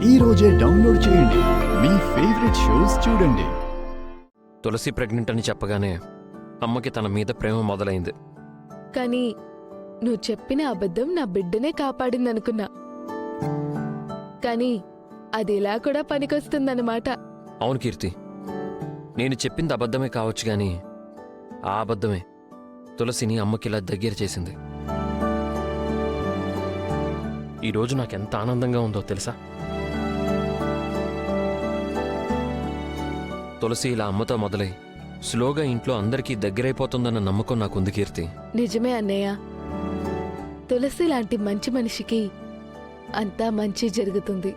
ఈ రోజే డౌన్లోడ్ చేయండి. మీ ఫేవరెట్ షోస్ చూడండి. తులసి ప్రెగ్నెంట్ అని చెప్పగానే అమ్మకి తన మీద ప్రేమ మొదలైంది. కానీ నువ్వు చెప్పిన అబద్ధం నా బిడ్డనే కాపాడిందనుకున్నా. కానీ అది ఇలా కూడా పనికొస్తుందన్నమాట. అవును కీర్తి, నేను చెప్పింది అబద్ధమే కావచ్చు గాని ఆ అబద్ధమే తులసిని అమ్మకిలా దగ్గర చేసింది. ఈరోజు నాకెంత ఆనందంగా ఉందో తెలుసా? తులసి ఇలా అమ్మతో మొదలై స్లోగా ఇంట్లో అందరికీ దగ్గరైపోతుందన్న నమ్మకం నాకుంది కీర్తి. నిజమే అన్నయ్య, తులసి లాంటి మంచి మనిషికి అంతా మంచి జరుగుతుంది.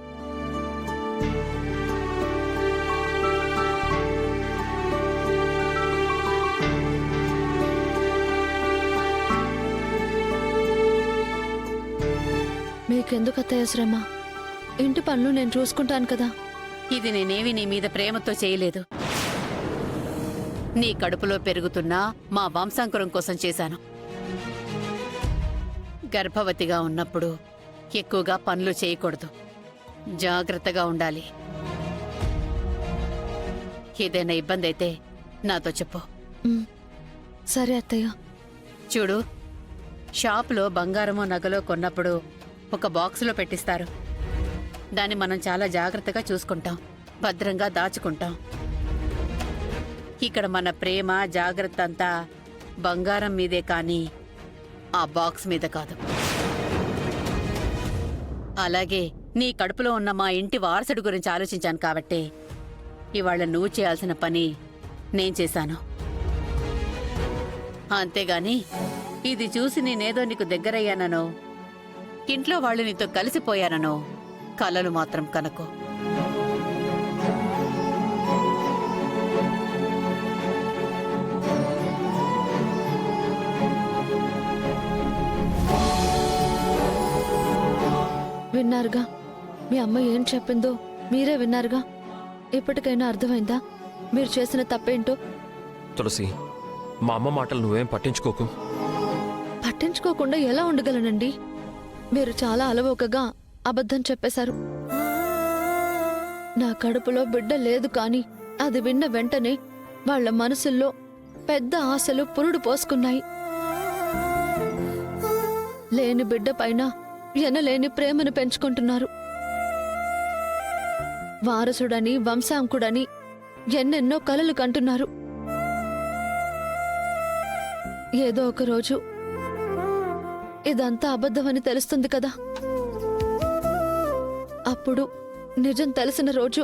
మీకెందుకు అత్తయ్య శ్రమ? ఇంటి పనులు నేను చూసుకుంటాను కదా. ఇది నేనేవి నీ మీద ప్రేమతో చేయలేదు. నీ కడుపులో పెరుగుతున్న మా వంశాంకురం కోసం చేశాను. గర్భవతిగా ఉన్నప్పుడు ఎక్కువగా పనులు చేయకూడదు, జాగ్రత్తగా ఉండాలి. ఏదైనా ఇబ్బంది అయితే నాతో చెప్పు. సరే అత్తయ్య. చూడు, షాపులో బంగారమో నగలో కొన్నప్పుడు ఒక బాక్సులో పెట్టిస్తారు. దాన్ని మనం చాలా జాగ్రత్తగా చూసుకుంటాం, భద్రంగా దాచుకుంటాం. ఇక్కడ మన ప్రేమ జాగ్రత్త అంతా బంగారం మీదే కానీ ఆ బాక్స్ మీద కాదు. అలాగే నీ కడుపులో ఉన్న మా ఇంటి వారసుడి గురించి ఆలోచించాను కాబట్టి ఇవాళ నువ్వు చేయాల్సిన పని నేను చేశాను. అంతేగాని ఇది చూసి నేనేదో నీకు దగ్గరయ్యాననో ఇంట్లో వాళ్ళు నీతో కలిసిపోయాననో కలలు మాత్రం కనకు. విన్నారుగా, మీ అమ్మ ఏం చెప్పిందో మీరే విన్నారుగా. ఇప్పటికైనా అర్థమైందా మీరు చేసిన తప్పేంటో? తులసి, మా అమ్మ మాటలు నువ్వేం పట్టించుకోకు. పట్టించుకోకుండా ఎలా ఉండగలనండి? మీరు చాలా అలవోకగా అబద్ధం చెప్పేశారు. నా కడుపులో బిడ్డ లేదు కానీ అది విన్న వెంటనే వాళ్ల మనసుల్లో పెద్ద ఆశలు పురుడు పోసుకున్నాయి. లేని బిడ్డ పైన ఎనలేని ప్రేమను పెంచుకుంటున్నారు. వారసుడని వంశాంకుడని ఎన్నెన్నో కలలు కంటున్నారు. ఏదో ఒక రోజు ఇదంతా అబద్ధమని తెలుస్తుంది కదా. అప్పుడు నిజం తెలిసిన రోజు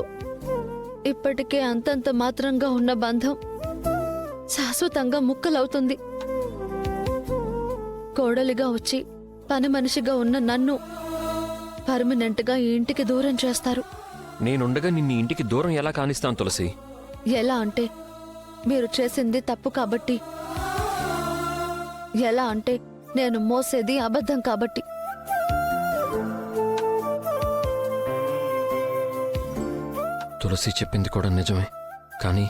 ఇప్పటికే అంతంత మాత్రంగా ఉన్న బంధం శాశ్వతంగా ముక్కలవుతుంది. కోడలిగా వచ్చి పని మనిషిగా ఉన్న నన్ను పర్మనెంట్గా ఈ ఇంటికి దూరం చేస్తారు. నేనుండగా నిన్ను ఇంటికి దూరం ఎలా కానిస్తాను తులసి? ఎలా అంటే మీరు చేసింది తప్పు కాబట్టి. ఎలా అంటే నేను మోసేది అబద్ధం కాబట్టి. తులసి చెప్పింది కూడా నిజమే, కానీ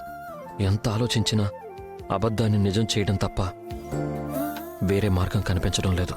ఎంత ఆలోచించినా అబద్ధాన్ని నిజం చేయడం తప్ప వేరే మార్గం కనిపించడం లేదు.